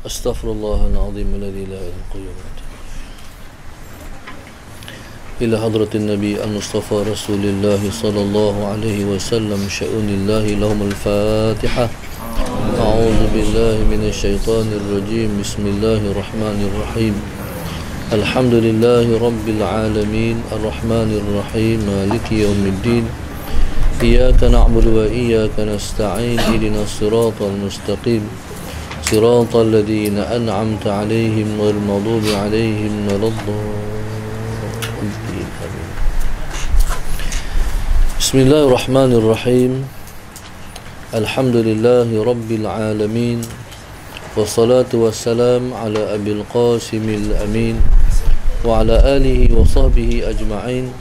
Astaghfirullah al-azim alladhi la ilaha illa huwa. Ila hadratin Nabi al-Mustafa Rasulillah sallallahu alaihi wasallam sya'unillahi lahum al-Fatihah. A'udzu billahi minasy syaithanir rajim. Bismillahirrahmanirrahim. Alhamdulillahi rabbil alamin arrahmanir rahim maliki yaumiddin. Iyyaka na'budu wa iyyaka nasta'in ihdinas siratal mustaqim. صراط الذين أنعمت عليهم غير المغضوب عليهم ولا الضالين. بسم الله الرحمن الرحيم. الحمد لله رب العالمين والصلاة والسلام على أبي القاسم الأمين وعلى آله وصحبه أجمعين.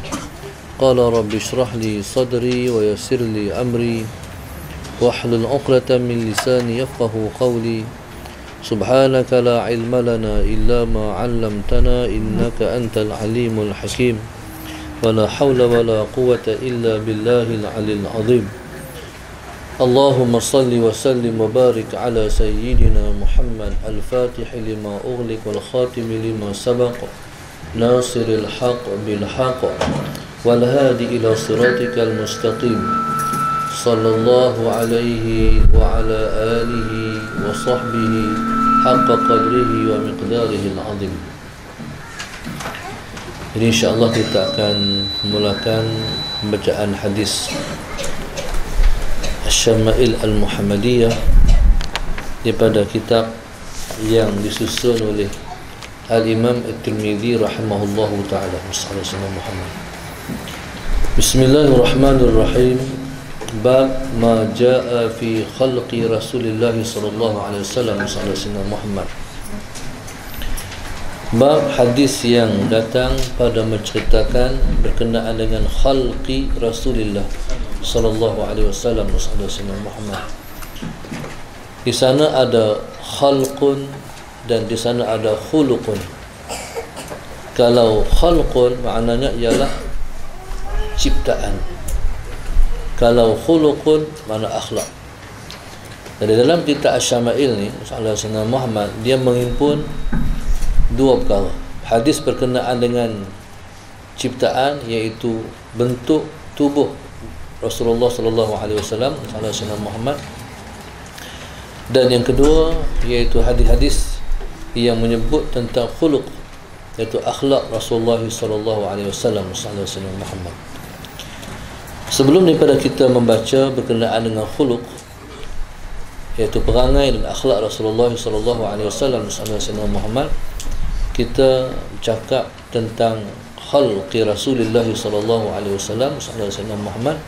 قال رب اشرح لي صدري ويسر لي أمري واحلل عقدة من لساني يفقه قولي. سبحانك لا علم لنا إلا ما علمتنا إنك أنت العليم الحكيم. ولا حول ولا قوة إلا بالله العلي العظيم. اللهم صل وسلم وبارك على سيدنا محمد الفاتح لما أغلق والخاتم لما سبق ناصر الحق بالحق والهادي إلى صراطك المستقيم. صلى الله عليه وعلى آله وصحبه حق قدره ومقداره العظيم. Jadi insyaAllah kita akan memulakan bacaan hadis Asy-Syama'il Al-Muhammadiyah daripada kitab yang disusun oleh Al-Imam At-Tirmidzi rahimahullahu ta'ala. Bismillahirrahmanirrahim. Bab ma jaa fi khalqi Rasulillah sallallahu alaihi wasallam sallallahu Muhammad. Bab hadis yang datang pada menceritakan berkenaan dengan khalqi Rasulillah sallallahu alaihi wasallam sallallahu Muhammad. Di sana ada khalqun dan di sana ada khuluqun. Kalau khalqun maknanya ialah ciptaan. Kalau khuluqun mana akhlak. Dari dalam kitab Asy-Syama'il ni Sayyidina Muhammad dia menghimpun dua perkara. Hadis berkenaan dengan ciptaan iaitu bentuk tubuh Rasulullah sallallahu alaihi wasallam Sayyidina Muhammad. Dan yang kedua iaitu hadis-hadis yang menyebut tentang khuluq iaitu akhlak Rasulullah sallallahu alaihi wasallam Sayyidina Muhammad. Sebelum daripada kita membaca berkenaan dengan khuluq iaitu perangai dan akhlak Rasulullah sallallahu alaihi wasallam Sayyidina Muhammad, kita cakap tentang khalqi Rasulullah sallallahu alaihi wasallam Sayyidina Muhammad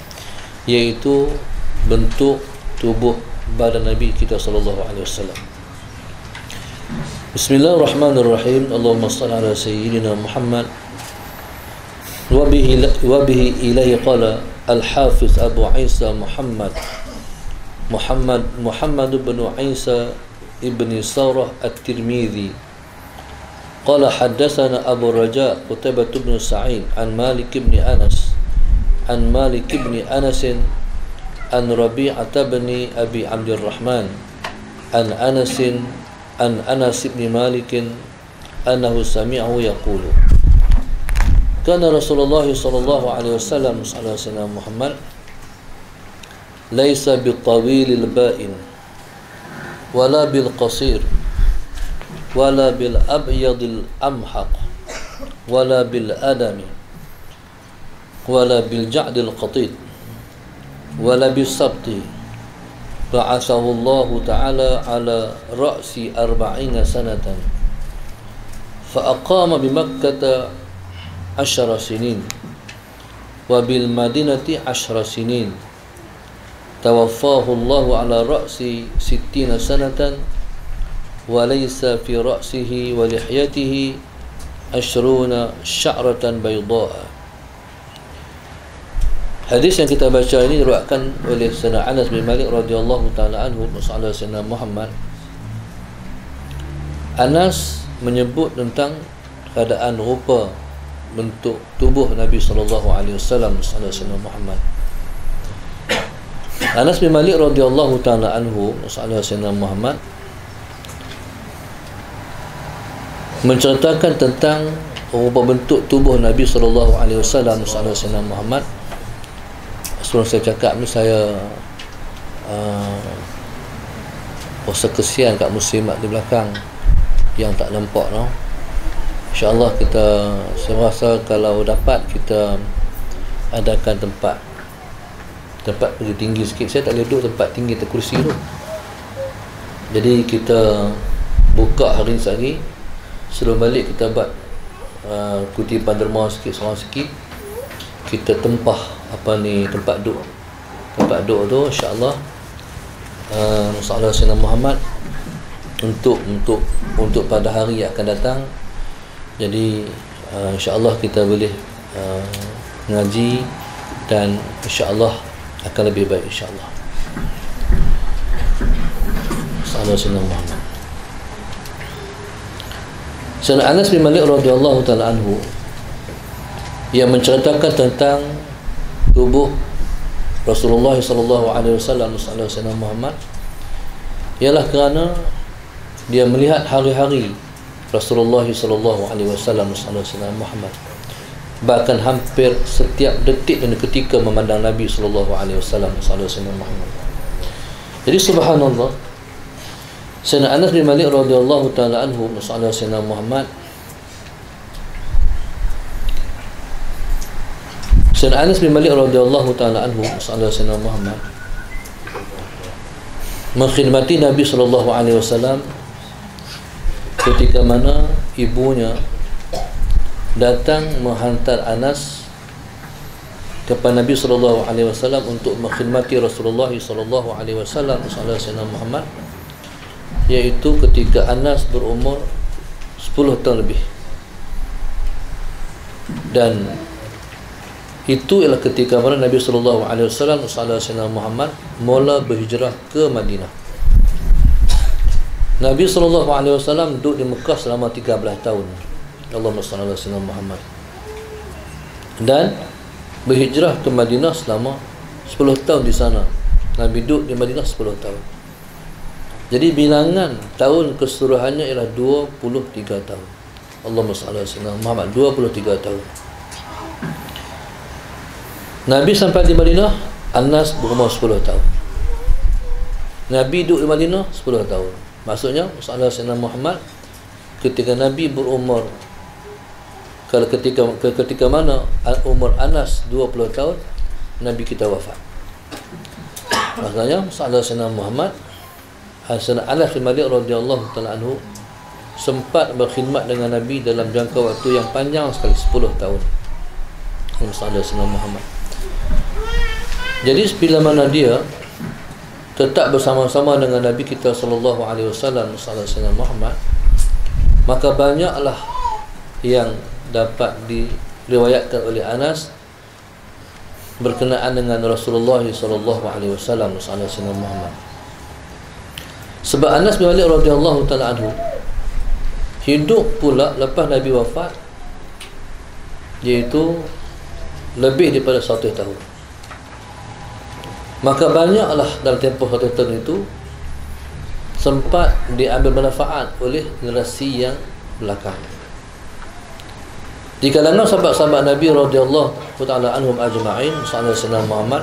iaitu bentuk tubuh badan Nabi kita sallallahu alaihi wasallam. Bismillahirrahmanirrahim. Allahumma shalli ala sayyidina Muhammad wa bihi ilaihi qala Al-Hafiz Abu Isa Muhammad bin Isa ibn Sarah At-Tirmidzi qala haddatsana Abu Raja Qutaibah bin Sa'id an Malik bin Anas an Rabi'ah bin Abi Abdurrahman an Anas bin Malik annahu sami'ahu yaqulu kana Rasulullah sallallahu alaihi wasallam sallallahu Muhammad laisa bil-tawil al-ba'in wala bil-qasir wala bil-abyad al-amhaq wala bil-adami wala bil-ja'd al-qatid wala bis-sabti ba'athahu Allah ta'ala ala ra'si 40 sanatan fa aqama bi Makkah 10 sinin wa bil madinati 10 sinin tawaffahu Allah ala ra'si 60 sanatan wa laysa fi ra'sihi wa lihyatihi 20 sya'ratan bayda'a. Hadis yang kita baca ini diriwayatkan oleh Sayyidina Anas bin Malik radhiyallahu taala anhu masalah Sayyidina Muhammad. Anas menyebut tentang keadaan rupa bentuk tubuh Nabi sallallahu alaihi wasallam Sayyidina Muhammad. Anas bin Malik radhiyallahu taala anhu Sayyidina Muhammad menceritakan tentang rupa bentuk tubuh Nabi SAW, Sayyidina Muhammad. Sebelum saya cakap ni, saya rasa kesian kat muslimat di belakang yang tak nampak, no? InsyaAllah saya rasa kalau dapat kita adakan tempat pergi tinggi sikit. Saya tak boleh duduk tempat tinggi terkursi tu. Jadi kita buka hari ni sehari, sebelum balik kita buat kutipan derma sikit, seorang sikit, kita tempah tempat duduk tu, insyaAllah masalah Sayyidina Muhammad untuk pada hari yang akan datang. Jadi insyaAllah kita boleh ngaji, dan insyaAllah akan lebih baik, insyaAllah. Masalah Sayyidina Muhammad. Sayyidina Anas bin Malik radhiyallahu ta'ala anhu yang menceritakan tentang tubuh Rasulullah sallallahu alaihi wasallam, Sayyidina Muhammad, ialah kerana dia melihat hari-hari Rasulullah sallallahu alaihi wasallam, Sayyidina Muhammad, bahkan hampir setiap detik dan ketika memandang Nabi sallallahu alaihi wasallam, Sayyidina Muhammad. Jadi subhanallah, Sayyidina Anas bin Malik radhiyallahu ta'ala anhu, Sayyidina Muhammad, Sayyidina Anas bin Malik radhiyallahu ta'ala anhu, Sayyidina Muhammad, mengkhidmati Nabi sallallahu alaihi wasallam ketika mana ibunya datang menghantar Anas kepada Nabi sallallahu alaihi wasallam untuk mengkhidmati Rasulullah sallallahu alaihi wasallam, Sayyidina Muhammad, iaitu ketika Anas berumur 10 tahun lebih. Dan itu ialah ketika mana Nabi sallallahu alaihi wasallam, Sayyidina Muhammad, mula berhijrah ke Madinah. Nabi sallallahu alaihi wasallam duduk di Mekah selama 13 tahun. Allahumma shalli ala Sayyidina Muhammad. Dan berhijrah ke Madinah selama 10 tahun di sana. Nabi duduk di Madinah 10 tahun. Jadi bilangan tahun keseluruhannya ialah 23 tahun. Allahumma shalli ala Sayyidina Muhammad, 23 tahun. Nabi sampai di Madinah, Anas berumur 10 tahun. Nabi duduk di Madinah 10 tahun. Maksudnya, Sayyidina Muhammad ketika Nabi berumur, kalau ketika mana umur Anas 20 tahun, Nabi kita wafat. Maksudnya, Sayyidina Muhammad, Sayyidina Anas bin Malik radhiyallahu ta'ala anhu sempat berkhidmat dengan Nabi dalam jangka waktu yang panjang sekali, 10 tahun. Sayyidina Muhammad. Jadi bila mana dia tetap bersama-sama dengan Nabi kita sallallahu alaihi wasallam, Sayyidina Muhammad, maka banyaklah yang dapat diriwayatkan oleh Anas berkenaan dengan Rasulullah sallallahu alaihi wasallam, Sayyidina Muhammad. Sebab Anas bin Malik radhiyallahu ta'ala anhu hidup pula lepas Nabi wafat, iaitu lebih daripada 1 tahun. Maka banyaklah dalam tempoh 1 tahun itu sempat diambil manfaat oleh generasi yang belakang. Di kalangan sahabat-sahabat Nabi radhiyallahu ta'ala anhum ajma'in, Sayyidina Muhammad,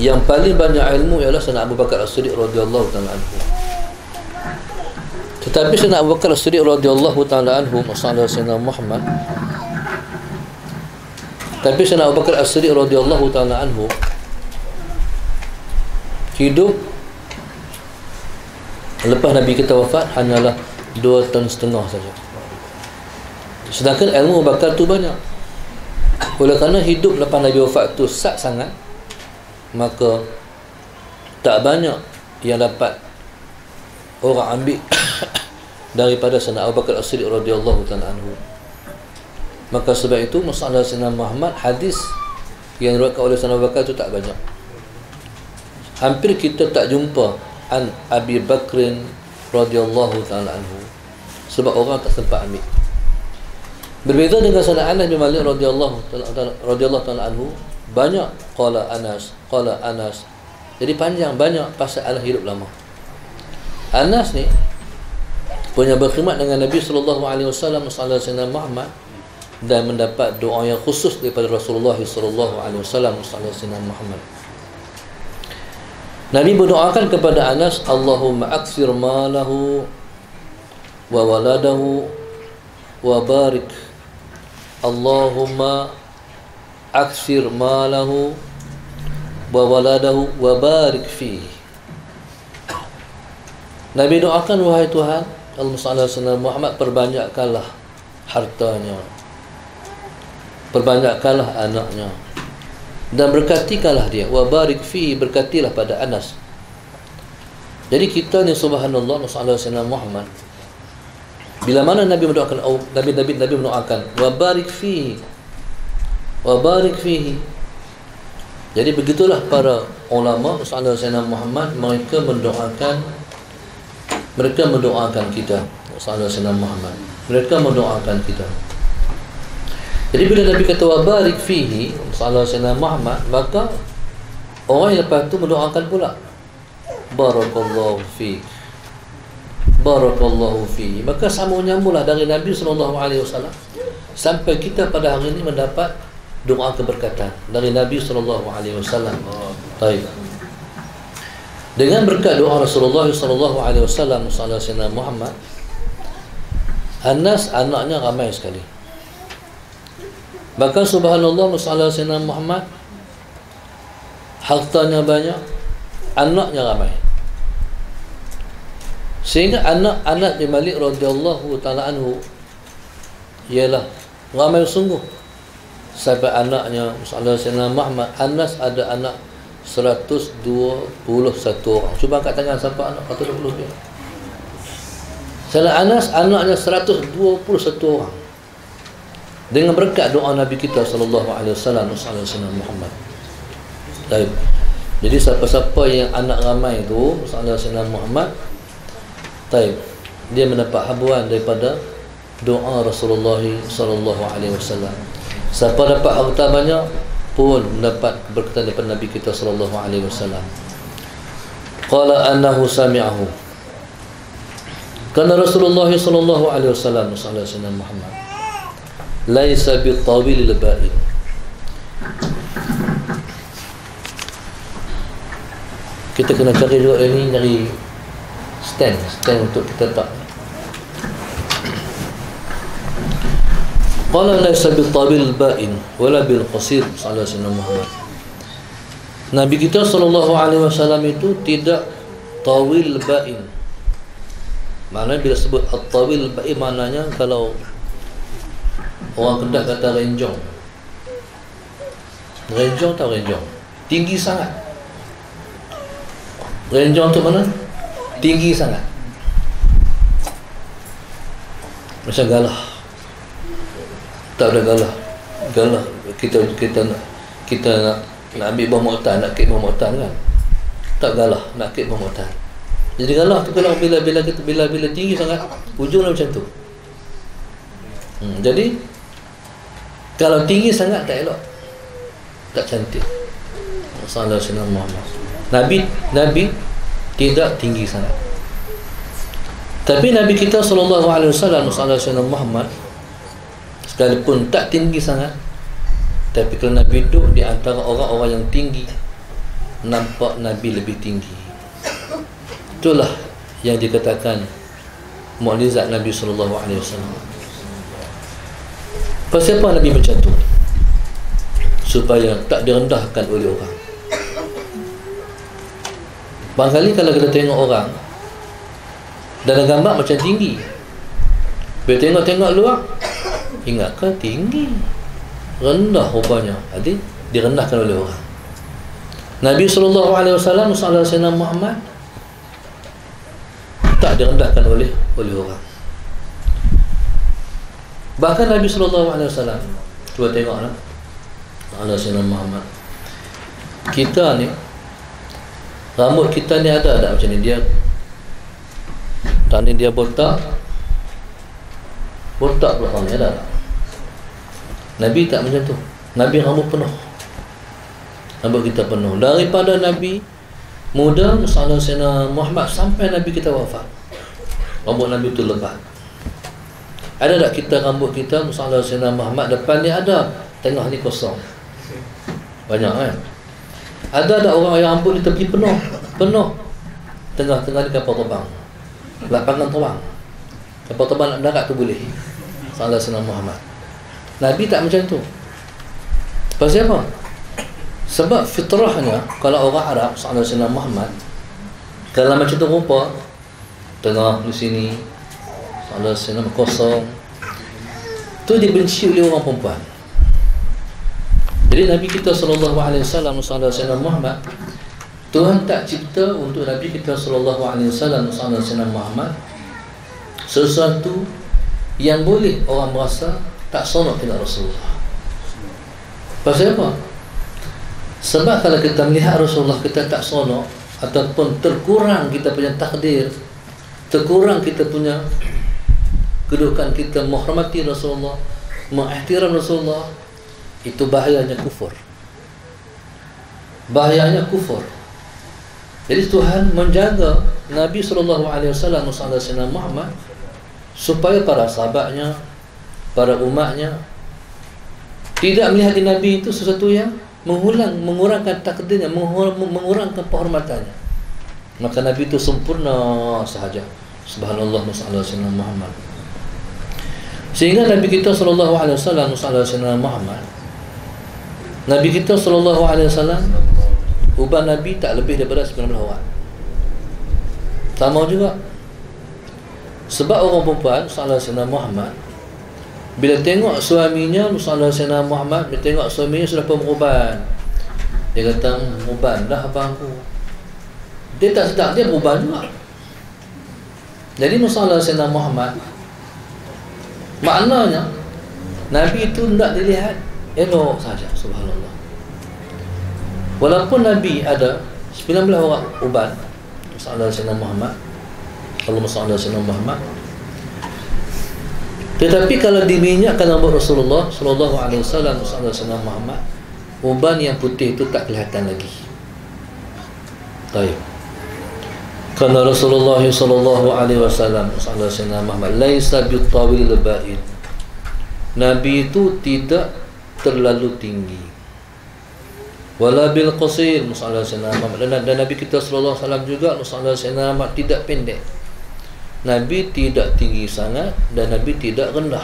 yang paling banyak ilmu ialah Sayyidina Abu Bakar As-Siddiq radhiyallahu ta'ala anhu. Tetapi Sayyidina Abu Bakar As-Siddiq radhiyallahu ta'ala anhu, Sayyidina Muhammad, tapi Sayyidina Abu Bakar As-Siddiq radhiyallahu ta'ala anhu hidup lepas Nabi kita wafat hanyalah 2,5 tahun saja. Sedangkan ilmu Abu Bakar tu banyak. Oleh kerana hidup lepas Nabi wafat tu sat sangat, maka tak banyak yang dapat orang ambil daripada Sayyidina Abu Bakar As-Siddiq radhiyallahu ta'ala anhu. Maka sebab itu masalah Sayyidina Muhammad, hadis yang diriwayatkan oleh Sayyidina Abu Bakar itu tak banyak. Hampir kita tak jumpa an Abi Bakrin radhiyallahu ta'ala anhu, sebab orang tak sempat ambil. Berbeza dengan Sayyidina Anas bin Malik radhiyallahu ta'ala anhu, banyak qala Anas. Jadi panjang, banyak pasal Anas hidup lama. Anas ni punya berkhidmat dengan Nabi sallallahu alaihi wasallam Sayyidina Muhammad dan mendapat doa yang khusus daripada Rasulullah sallallahu alaihi wasallam Sayyidina Muhammad. Nabi berdoakan kepada Anas, Allahumma aksir malahu wa waladahu wa barik. Allahumma aksir malahu wa waladahu wa barik fihi. Nabi doakan, wahai Tuhan, Allahumma salli Muhammad, perbanyakkanlah hartanya, perbanyakkanlah anaknya, dan berkatikanlah dia. Wa barik fihi, berkatilah pada Anas. Jadi kita ni subhanallah, Rasulullah Muhammad, bila mana Nabi mendoakan, Nabi mendoakan wa barik fihi, wa barik fihi. Jadi begitulah para ulama Rasulullah Muhammad, mereka mendoakan kita. Rasulullah Muhammad, mereka mendoakan kita. Jadi bila Nabi kata wa barik fihi Rasulullah Muhammad, maka orang yang lepas tu mendoakan pula barakallahu fiik, barakallahu fihi. Maka sama nyambunglah dari Nabi SAW sampai kita pada hari ini mendapat doa keberkatan dari Nabi SAW. Baik. Dengan berkat doa Rasulullah SAW Sayyidina Muhammad, Anas anaknya ramai sekali. Bahkan subhanallah, Sayyidina Muhammad hartanya banyak, anaknya ramai. Sehingga anak-anak bin Malik radhiyallahu ta'ala anhu ialah ramai sungguh. Sampai anaknya Sayyidina Muhammad, Anas ada anak 121 orang. Cuba angkat tangan siapa anak 120 dia. Sayyidina Anas anaknya 121 orang. Dengan berkat doa Nabi kita sallallahu alaihi wasallam Sayyidina Muhammad. Baik. Jadi siapa-siapa yang anak ramai tu Sayyidina Muhammad, baik, dia mendapat habuan daripada doa Rasulullah sallallahu alaihi wasallam. Siapa dapat harta banyak pun mendapat keberkatan daripada Nabi kita sallallahu alaihi wasallam. Qala annahu sami'ahu. Karena Rasulullah sallallahu alaihi wasallam Sayyidina Muhammad laisa bitawil al-ba'id. Kita kena cari juga ini, nyari stand untuk kita tak. Qala laisa bitawil al-ba'in wala bil qasir Sayyidina Muhammad. Nabi kita sallallahu alaihi wasallam itu tidak tawil ba'in. Maknanya bila sebut at-tawil ba'in, maknanya kalau orang Kedah kata renjong. Renjong tak renjong? Tinggi sangat. Renjong tu mana? Tinggi sangat. Macam galah. Tak ada galah. Galah kita nak ambil bawah mu'tan, nak kek bawah mu'tan kan? Tak galah, nak kek bawah mu'tan. Jadi galah tu kalau bila tinggi sangat, ujungnya macam tu. Jadi kalau tinggi sangat tak elok, tak cantik. Sayyidina Muhammad, Nabi tidak tinggi sangat. Tapi Nabi kita sallallahu alaihi wasallam Sayyidina Muhammad sekalipun tak tinggi sangat, tapi kalau Nabi duduk di antara orang-orang yang tinggi, nampak Nabi lebih tinggi. Itulah yang dikatakan mukjizat Nabi sallallahu alaihi wasallam. Pasal apa Nabi macam tu? Supaya tak direndahkan oleh orang. Barangkali kalau kita tengok orang dalam gambar macam tinggi, bila tengok luar, ingatkan tinggi, rendah rupanya. Jadi direndahkan oleh orang. Nabi SAW Sayyidina Muhammad tak direndahkan oleh orang. Bahkan Nabi SAW, cuba tengoklah Sayyidina Muhammad, kita ni rambut kita ni ada macam ni, dia tadi dia botak belakang ni ada. Nabi tak macam tu. Nabi rambut penuh, rambut kita penuh. Daripada Nabi muda Sayyidina Muhammad sampai Nabi kita wafat, Rambut Nabi tu lebat. Ada tak kita rambut kita Musallallahu alaihi wasallam Muhammad depan ni ada, tengah ni kosong. Banyak kan? Ada tak orang yang rambut ni tepi penuh, tengah-tengah ni kapal terbang, lapangan terbang, kapal terbang nak darat tu boleh. Musallallahu alaihi wasallam Muhammad. Nabi tak macam tu. Pasal apa? Sebab fitrahnya kalau orang Arab Musallallahu alaihi wasallam Muhammad, kalau macam tu rupa, tengah di sini Allah senam kosong, tu dibenci oleh orang perempuan. Jadi Nabi kita sallallahu alaihi wasallam Muhammad, Tuhan tak cipta untuk Nabi kita sallallahu alaihi wasallam Muhammad sesuatu yang boleh orang merasa tak seronok dengan Rasulullah. Pasal apa? Sebab kalau kita melihat Rasulullah kita tak seronok ataupun terkurang kita punya takdir, terkurang kita punya kedudukan kita menghormati Rasulullah, mengihtiram Rasulullah, itu bahayanya kufur. Bahayanya kufur. Jadi Tuhan menjaga Nabi SAW Muhammad supaya para sahabatnya, para umatnya tidak melihat di Nabi itu sesuatu yang mengurangkan takdirnya, mengurangkan penghormatannya. Maka Nabi itu sempurna sahaja. Subhanallah Muhammad. Sehingga Nabi kita sallallahu alaihi wasallam Muhammad, Nabi kita sallallahu alaihi wasallam, uban Nabi tak lebih daripada 19 orang. Sama juga. Sebab orang perempuan sallallahu alaihi wasallam Muhammad, bila tengok suaminya sallallahu alaihi wasallam Muhammad, bila tengok suaminya sudah peruban, dia kata, "Uban dah abangku." Dia tak sedar dia peruban juga. Jadi sallallahu alaihi wasallam Muhammad, maknanya Nabi itu tidak dilihat elok saja. Subhanallah. Walaupun Nabi ada 19 orang uban sallallahu alaihi wasallam Muhammad, Allahumma salli ala sayyidina Muhammad, tetapi kalau diminyakkan rambut Rasulullah sallallahu alaihi wasallam Muhammad, uban yang putih itu tak kelihatan lagi. Baik. Karena Rasulullah sallallahu alaihi wasallam Muhammad laisa bitawil ba'id. Nabi itu tidak terlalu tinggi. Wala bil qasir Muhammad, dan Nabi kita sallallahu alaihi wasallam juga Muhammad tidak pendek. Nabi tidak tinggi sangat dan Nabi tidak rendah.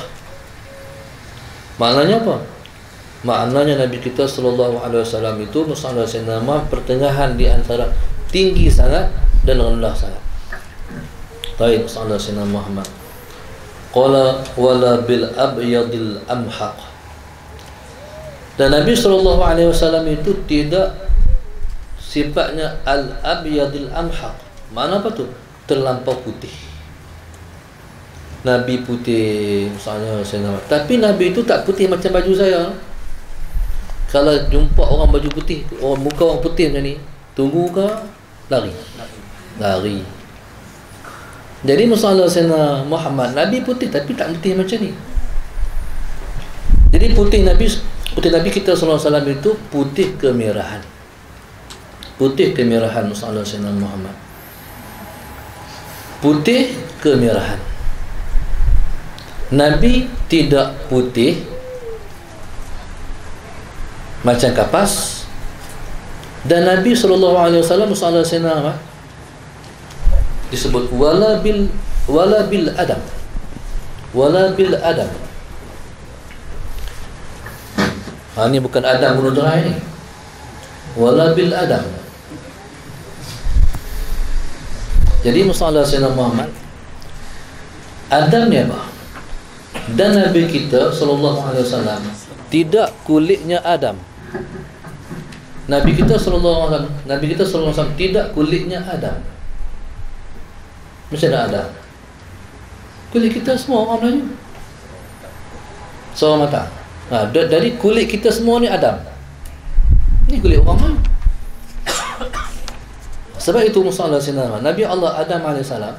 Maknanya apa? Maknanya Nabi kita sallallahu alaihi wasallam itu Muhammad pertengahan di antara tinggi sangat dan rendah sangat. Baik, sallallahu alaihi wasallam Muhammad. Qala wala bil abyadil amhaq. Dan Nabi sallallahu alaihi wasallam itu tidak sifatnya al abyadil amhaq. Mana apa tu? Terlampau putih. Nabi putih misalnya saya, tapi Nabi itu tak putih macam baju saya. Kalau jumpa orang baju putih, orang muka orang putih macam ni, tunggu ke lari. Jadi Musallallahu alaihi wasallam Muhammad, Nabi putih tapi tak putih macam ni. Jadi putih Nabi kita sallallahu alaihi wasallam itu putih kemerahan. Putih kemerahan Musallallahu alaihi wasallam Muhammad. Putih kemerahan. Nabi tidak putih macam kapas, dan Nabi sallallahu alaihi wasallam disebut wala bil adam. Ini bukan Adam bunuh diri ni. Wala bil adam. Jadi Musallallahu alaihi wasallam Muhammad, Adam ni apa? Dan Nabi kita sallallahu alaihi wasallam tidak kulitnya Adam. Nabi kita sallallahu alaihi wasallam tidak kulitnya Adam. Macam mana Adam? Kulit kita semua orang Melayu. Seorang mata. Dari kulit kita semua ni Adam. Ni kulit orang Melayu. Sebab itu Musallallahu alaihi wasallam, Nabi Allah Adam alaihissalam,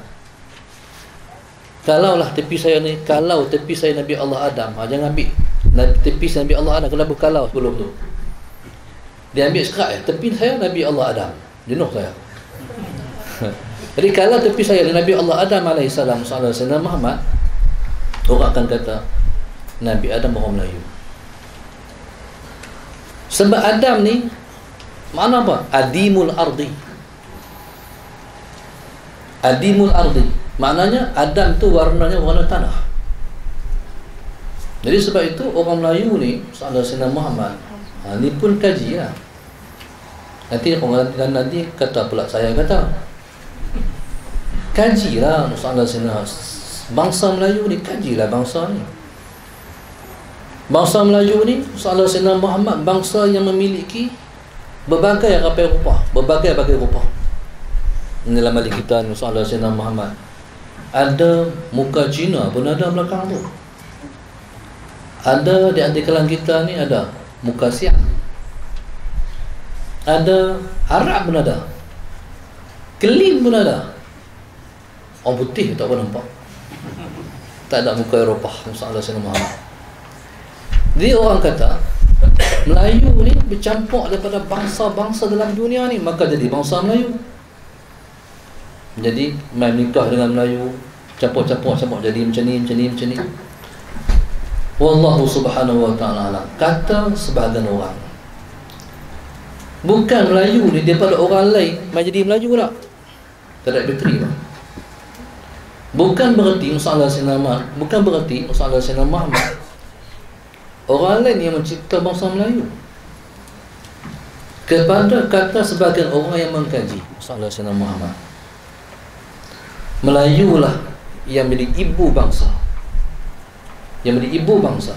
kalaulah tepi saya ni, kalau tepi saya Nabi Allah Adam, jangan ambil tepi saya Nabi Allah Adam, kenapa kalau sebelum tu dia ambil sekat tepi saya Nabi Allah Adam, jenuh saya. Jadi kalau tepi saya Nabi Allah Adam alaihissalam sallallahu alaihi wasallam Muhammad, orang akan kata Nabi Adam orang Melayu. Sebab Adam ni makna apa? Adimul ardi. Adimul ardi. Maknanya Adam tu warnanya warna tanah. Jadi sebab itu orang Melayu ni sallallahu alaihi wasallam Muhammad, ni pun kaji lah. Nanti orang nanti kata pula saya kata. Kajilah sallallahu alaihi wasallam. Bangsa Melayu ni kajilah bangsa ni. Bangsa Melayu ni sallallahu alaihi wasallam Muhammad bangsa yang memiliki berbagai rupa, berbagai rupa. Ini dalam balik kita ni sallallahu alaihi wasallam Muhammad. Ada muka Cina pun ada belakang tu. Ada di antara kalangan kita ni ada muka Siam. Ada Arab pun ada. Kelin pun ada. Orang putih tak pernah nampak. Tak ada muka Eropah sallallahu alaihi wasallam Muhammad. Jadi orang kata Melayu ni bercampur daripada bangsa-bangsa dalam dunia ni, maka jadi bangsa Melayu. Jadi main nikah dengan Melayu, campur-campur jadi macam ni. Wallahu subhanahu wa ta'ala alam. Kata sebahagian orang, bukan Melayu ni daripada orang lain main jadi Melayu tak? Tak ada bateri lah. Bukan berarti Musa Muhammad orang lain yang mencipta bangsa Melayu. Kepada kata sebagian orang yang mengkaji Musa Muhammad, Melayu lah yang menjadi ibu bangsa. Yang menjadi ibu bangsa.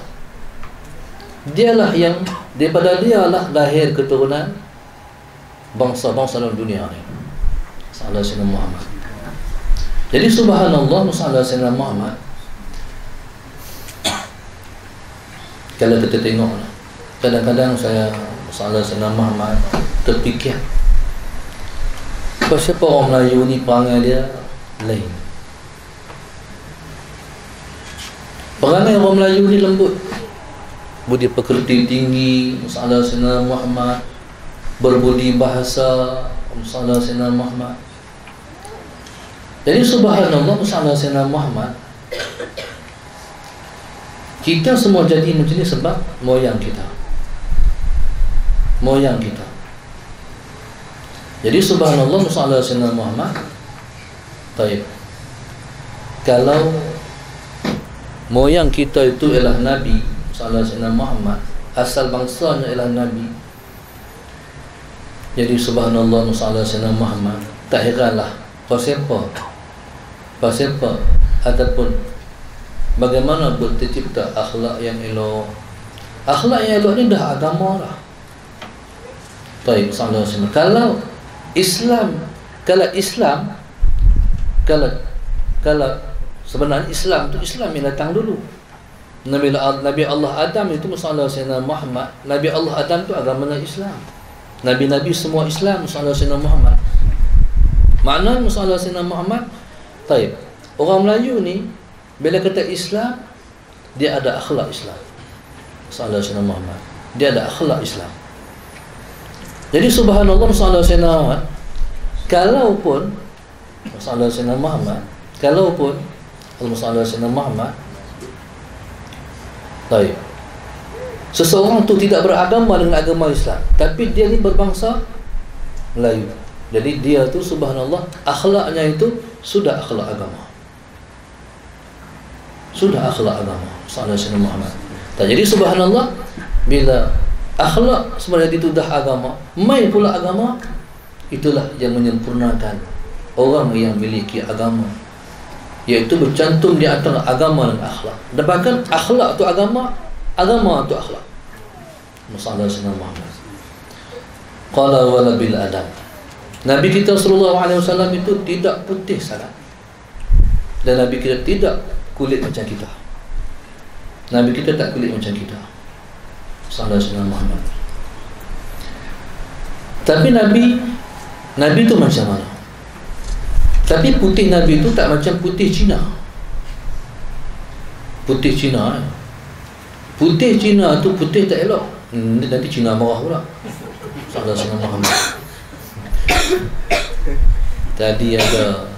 Dialah yang daripada dialah lahir keturunan bangsa-bangsa dalam dunia ni. Sallallahu Muhammad. Jadi subhanallah sallallahu Muhammad. Kalau kita tengok, kadang-kadang saya sallallahu Muhammad terfikir, siapa orang Melayu ni perangai dia lain. Perangai orang Melayu ni lembut, budi pekerti tinggi sallallahu Muhammad, berbudi bahasa sallallahu Muhammad. Jadi subhanallah sallallahu Muhammad, kita semua jadi macam ni sebab moyang kita. Jadi subhanallah sallallahu Muhammad. Baik. Kalau moyang kita itu ialah Nabi sallallahu Muhammad, asal bangsanya ialah Nabi. Jadi subhanallah sallallahu Muhammad, tak heranlah siapa ataupun bagaimana tercipta akhlak yang elok. Akhlak yang elok ni dah agama lah. Baik, sallallahu alaihi wasallam. Kalau sebenarnya Islam tu Islam yang datang dulu. Nabi Allah Adam itu sallallahu alaihi wasallam Muhammad. Nabi Allah Adam tu agamanya Islam. Nabi-nabi semua Islam sallallahu alaihi wasallam Muhammad. Maknanya sallallahu alaihi wasallam Muhammad. Baik. Orang Melayu ni bila kata Islam, dia ada akhlak Islam. Sallallahu alaihi wasallam Muhammad. Dia ada akhlak Islam. Jadi subhanallah sallallahu alaihi wasallam, kalaupun sallallahu alaihi wasallam Muhammad, kalaupun sallallahu alaihi wasallam Muhammad, baik, seseorang tu tidak beragama dengan agama Islam, tapi dia ni berbangsa Melayu. Jadi dia tu subhanallah akhlaknya itu sudah akhlak agama. Sudah akhlak agama sallallahu alaihi wasallam Muhammad. Jadi subhanallah, bila akhlak sebenarnya itu dah agama, main pula agama, itulah yang menyempurnakan orang yang memiliki agama, iaitu bercantum di antara agama dan akhlak. Dan bahkan akhlak tu agama, agama tu akhlak. Sallallahu alaihi wasallam Muhammad. Qala wala bil adam. Nabi kita sallallahu alaihi wasallam itu tidak putih sangat. Dan Nabi kita tidak kulit macam kita. Nabi kita tak kulit macam kita. Sallallahu alaihi wasallam Muhammad. Tapi Nabi tu macam mana? Tapi putih Nabi tu tak macam putih Cina. Putih Cina Putih Cina tu putih tak elok. Nanti Cina marah pula. Sallallahu alaihi wasallam Muhammad. Tadi ada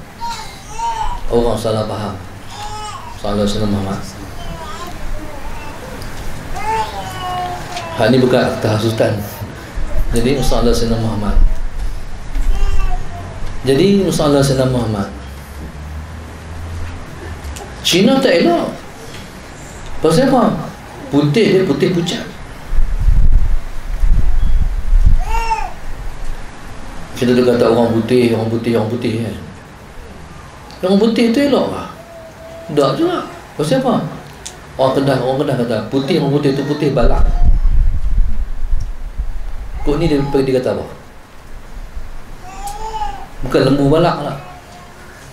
orang salah faham Sallallahu Alaihi Muhammad. Hal ni bukan akta hasutan. Jadi Sallallahu Alaihi Muhammad. Jadi Sallallahu Alaihi Muhammad, Cina tak elok. Pasal apa? Putih dia putih pucat. Kita tu kata orang putih kan. Orang putih tu elok lah. Tak juga. Pasal apa? Orang Kedah kata putih, orang putih tu putih balak. Kok ni dia kata apa? Bukan lembu balak lah.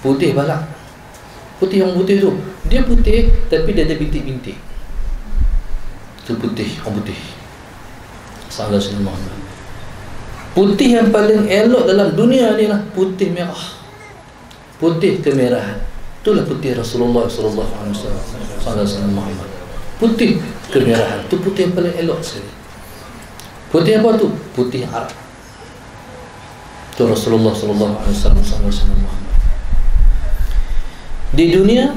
Putih balak. Putih, orang putih tu dia putih tapi dia ada bintik-bintik. Itu putih, orang putih. Sallallahu Alaihi Wasallam. Putih yang paling elok dalam dunia ni lah putih merah. Putih kemerahan. Itulah putih Rasulullah sallallahu alaihi wasallam Muhammad. Putih kemerahan. Itu putih yang paling elok sekali. Putih apa tu? Putih Arab. Itu Rasulullah sallallahu alaihi wasallam Muhammad. Di dunia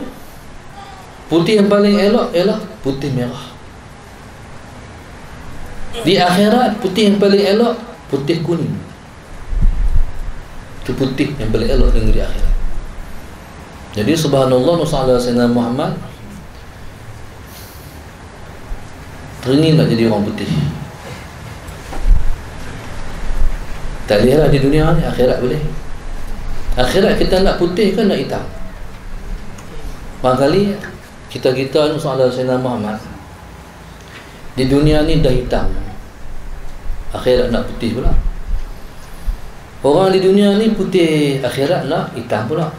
putih yang paling elok ialah putih merah. Di akhirat putih yang paling elok putih kuning. Itu putih yang paling elok di negeri akhirat. Jadi subhanallah sallallahu alaihi wasallam Muhammad teringin nak jadi orang putih. Tak boleh lah di dunia ni, akhirat boleh. Akhirat kita nak putih kan nak hitam. Makali kita ni sallallahu alaihi wasallam Muhammad di dunia ni dah hitam, akhirat nak putih pula. Orang di dunia ni putih, akhirat nak hitam pula.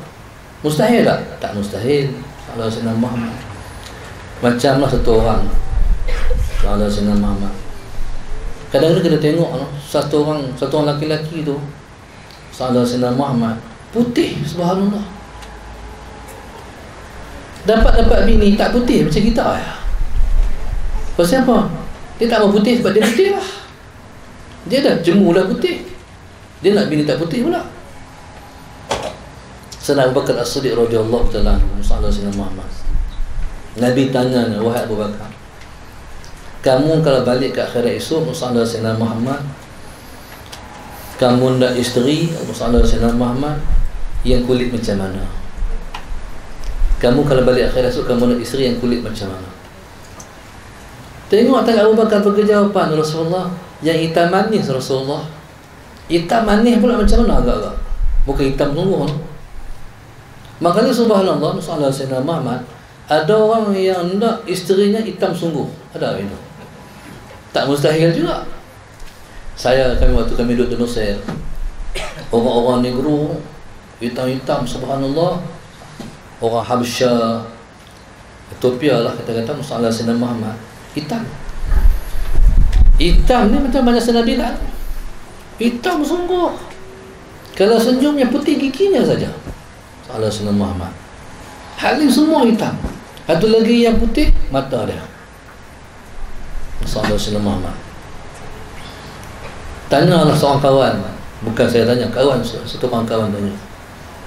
Mustahil tak? Tak mustahil. Sallallahu alaihi wasallam Muhammad. Macamlah satu orang sallallahu alaihi wasallam Muhammad. Kadang-kadang kita tengok satu orang laki-laki tu sallallahu alaihi wasallam Muhammad putih, subhanallah. Dapat bini tak putih macam kita ya. Pasal apa? Dia tak mau putih sebab dia putih lah. Dia dah jemu dah putih. Dia nak bini tak putih pula. Sayyidina Abu Bakar As-Siddiq radhiyallahu ta'ala anhu sallallahu alaihi wasallam Muhammad. Nabi tanya, wahai Abu Bakar, kamu kalau balik ke akhirat esok sallallahu alaihi wasallam Muhammad, kamu nak isteri sallallahu alaihi wasallam Muhammad yang kulit macam mana? Kamu kalau balik akhirat esok kamu nak isteri yang kulit macam mana? Tengok tak Abu Bakar bagi jawapan Rasulullah, yang hitam manis Rasulullah. Hitam manis pula macam mana agak-agak? Bukan hitam sungguh. Makanya subhanallah sallallahu alaihi wasallam Muhammad, ada orang yang nak isterinya hitam sungguh. Ada itu. Tak mustahil juga. Waktu kami duduk di Nusair, orang-orang negro hitam-hitam subhanallah. Orang Habsyah, Ethiopia lah kata-kata sallallahu alaihi wasallam Muhammad hitam. Hitam ni macam banyak Nabi kan? Hitam sungguh. Kalau senyum yang putih giginya saja. Sallallahu alaihi wasallam Muhammad. Halim semua hitam. Satu lagi yang putih mata dia. Sallallahu alaihi wasallam Muhammad. Tanyalah seorang kawan, bukan saya tanya, kawan satu orang kawan tanya.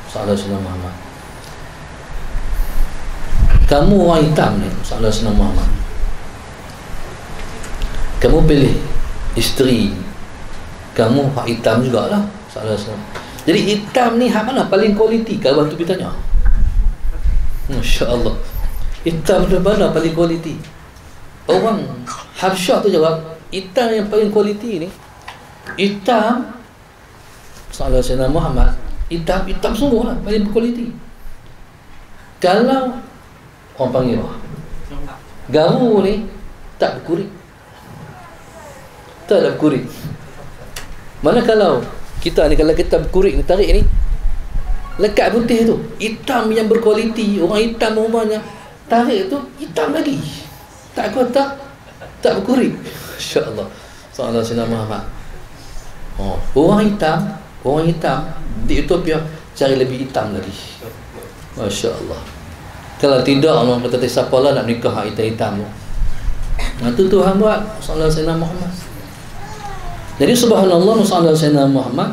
Sallallahu alaihi wasallam Muhammad. Kamu orang hitam ni sallallahu alaihi wasallam Muhammad. Kamu pilih isteri kamu hak hitam jugalah sallallahu alaihi wasallam. Jadi hitam ni hak mana paling kualiti? Kawan tu bertanya. Masya-Allah. Hitam tu mana paling kualiti? Orang Habsyah tu jawab, hitam yang paling kualiti ni hitam sallallahu alaihi wasallam Muhammad. Hitam sungguh lah, paling berkualiti. Kalau orang panggil garu ni tak berkurit, tak ada berkurit. Mana kalau kita ni, kalau kita berkurit ni, tarik ni, lekat putih tu, hitam yang berkualiti, orang hitam rumahnya, tarik tu hitam lagi, tak kotak, tak berkurit. Masya-Allah. Sallallahu alaihi wasallam Muhammad. Orang hitam di Ethiopia cari lebih hitam lagi. Masya-Allah. Kalau tidak, orang kata siapa lah nak nikah hitam-hitam tu. Nah, tu Tuhan buat sallallahu alaihi wasallam Muhammad. Jadi subhanallah sallallahu alaihi wasallam Muhammad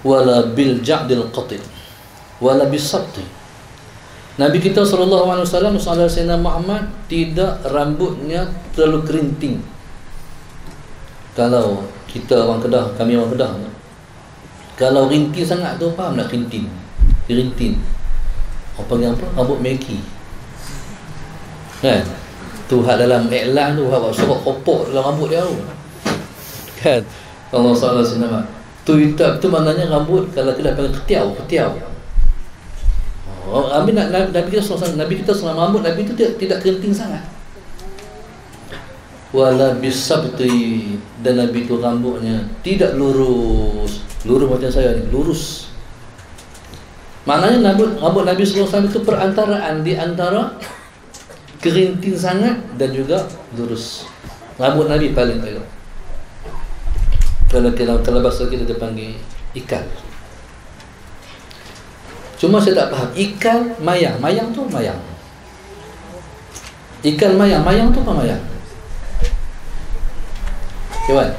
wala bil ja'dil qati wala bis sabti. Nabi kita SAW, Sayyidina Muhammad, tidak rambutnya terlalu kerinting. Kalau kita orang Kedah, kami orang Kedah, kalau rinting sangat tu, faham tak kerinting? Kerinting. Orang panggil apa? Rambut meki. Kan? Tu hak dalam iklan tu, hak surat kopok dalam rambut dia tu. Kan? Allah SAW. Tu maknanya rambut, kalau kita panggil ketiau. Nabi kita selama rambut Nabi itu tidak kerinting sangat. Wala bisabti, dan Nabi itu rambutnya tidak lurus macam saya ni, lurus. Maknanya rambut Nabi SAW itu perantaraan di antara kerinting sangat dan juga lurus. Rambut Nabi paling elok. Kalau bahasa kita panggil ikal. Cuma saya tak faham, ikal mayang tu mayang. Ikal mayang tu apa mayang? Kawan,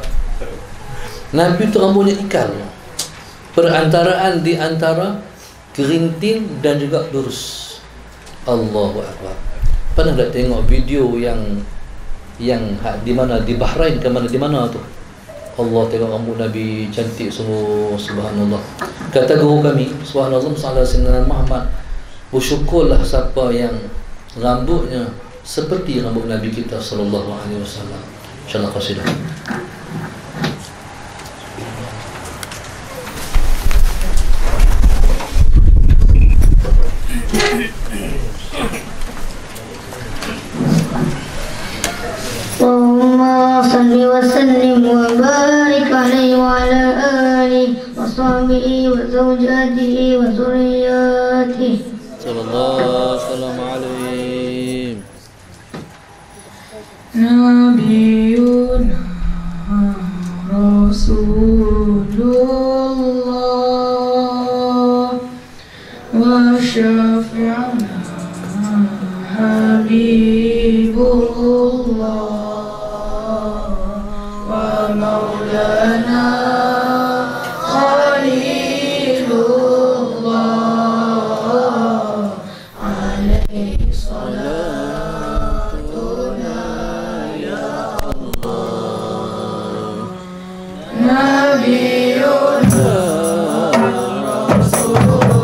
Nabi tu rambutnya ikal, perantaraan di antara kerinting dan juga lurus. Allahu Akbar. Pernah tak tengok video yang di mana, di Bahrain ke mana, di mana tu? Allah, tengok rambut Nabi cantik semua, subhanallah. Kata guru kami, subhanallah, Sayyidina Muhammad, bersyukurlah siapa yang rambutnya seperti rambut Nabi kita sallallahu alaihi wasallam. InsyaAllah qasidah. Allahumma salli wa sallim wa barik alaihi wa ala alihi wa sahbihi wa zawjatihi wa zurriyatihi Sallallahu alaihi Nabiyuna Rasulullah wa syafi'una Habibullah wa maulana Khalilullah alaihi salatuna ya Allah. Nabiyuna Rasulullah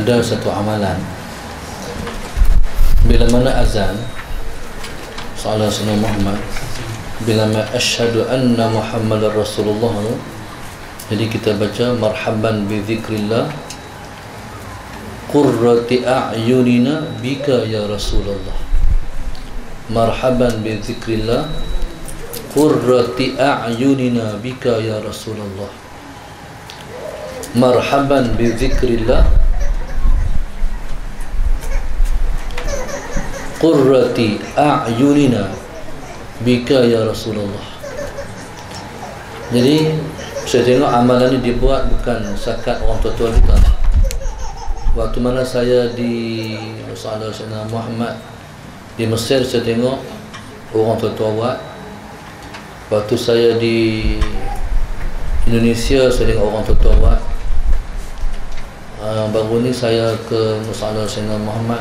ada satu amalan bila mana azan salat sunnah Muhammad, bila mana asyhadu anna Muhammadar Rasulullah, jadi kita baca marhaban bi dzikrillah qurrati a'yunina bika ya Rasulullah. Marhaban bi dzikrillah qurrati a'yunina bika ya Rasulullah. Marhaban bi dzikrillah qurrati a'yunina bika ya Rasulullah. Jadi saya tengok amalan ini dibuat bukan sakat orang tua-tua kita. Waktu mana saya di Sayyidina Muhammad di Mesir, saya tengok orang tua-tua buat. Waktu saya di Indonesia, saya tengok orang tua-tua buat. Baru ni saya ke Sayyidina Muhammad,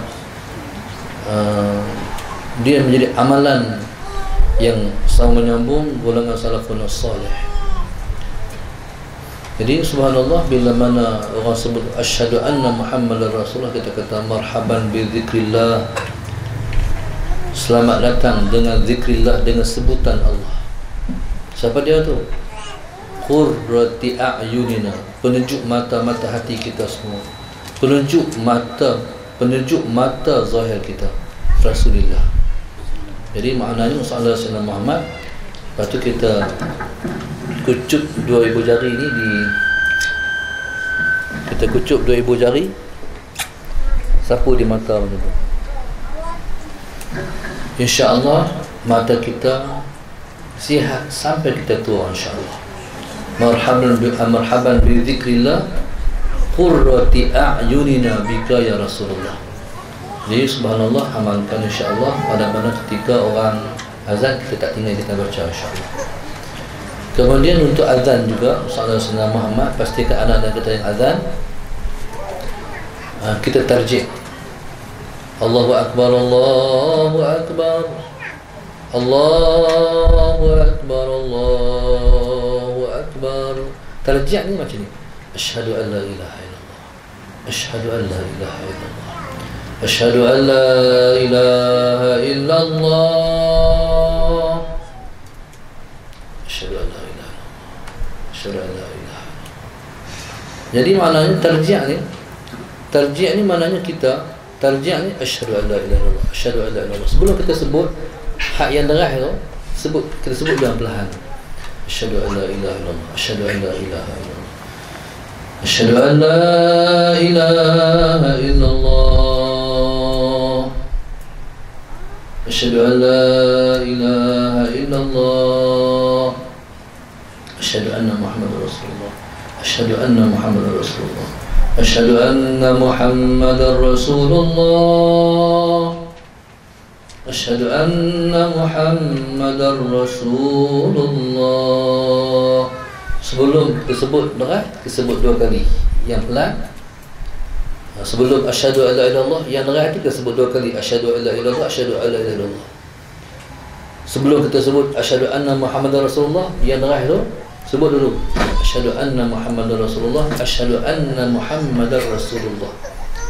dia menjadi amalan yang sama menyambung golongan salafun salih. Jadi subhanallah, bila mana orang sebut asyhadu anna Muhammadar Rasulullah, kita kata marhaban bi dzikrillah, selamat datang dengan zikrillah, dengan sebutan Allah. Siapa dia tu? Qurrati a'yunina, penunjuk mata-mata hati kita semua, penunjuk mata zahir kita, Rasulullah. Jadi maknanya masalah Sayyidina Muhammad. Lepas tu kita kucup dua ibu jari ni kita kucup dua ibu jari, sapu di mata macam tu. InsyaAllah mata kita sihat sampai kita tua, insyaAllah. Marhaban bi dzikrillah qurrati a'yunina bika ya Rasulullah. Jadi subhanallah, amalkan insyaAllah. Pada mana ketika orang azan, kita tak tinggal, kita baca insyaAllah. Kemudian untuk azan juga, Sayyidina Muhammad pastikan anak-anak kita yang azan, kita tarjih. Allahu Akbar, Allahu Akbar, Allahu Akbar, Allahu Akbar. Tarjih ni macam ni. Asyhadu an la ilaha illallah, asyhadu an la ilaha illallah, asyhadu an la ilaha illallah, asyhadu an la ilaha illallah, asyhadu an la ilaha illallah. Jadi maknanya tarjih ni maknanya kita tarjih ni asyhadu an la ilaha illallah, asyhadu an la ilaha illallah. Sebelum kita sebut hak yang derah tu, kita sebut dengan perlahan. Asyhadu an la ilaha illallah, asyhadu an la ilaha illallah, asyhadu an la ilaha illallah, asyhadu an la ilaha illallah, asyhadu anna Muhammadar Rasulullah, asyhadu anna Muhammadar Rasulullah, asyhadu anna Muhammadar Rasulullah, asyhadu anna Muhammadar Rasulullah. Sebelum kita sebut berat, kita sebut dua kali yang pelan. Sebelum asyhadu an la ilaha illallah, yang derat kita sebut dua kali asyhadu an la ilaha illallah, asyhadu an la ilaha illallah. Sebelum kita sebut asyhadu anna Muhammadar Rasulullah, yang derat tu sebut dulu asyhadu anna Muhammadar Rasulullah, asyhadu anna Muhammadar Rasulullah.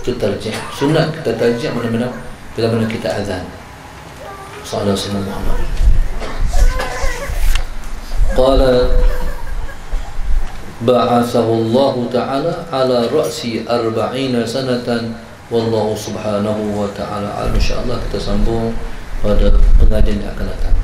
Itu tarjih. Sunat kita tarjih mana-mana bila mana kita azan. Sallallahu alaihi wasallam. Qala ba'athahu Allah Ta'ala ala ra'si 40 sanatan wallahu subhanahu wa ta'ala. InsyaAllah kita sambung pada pengajian yang akan datang.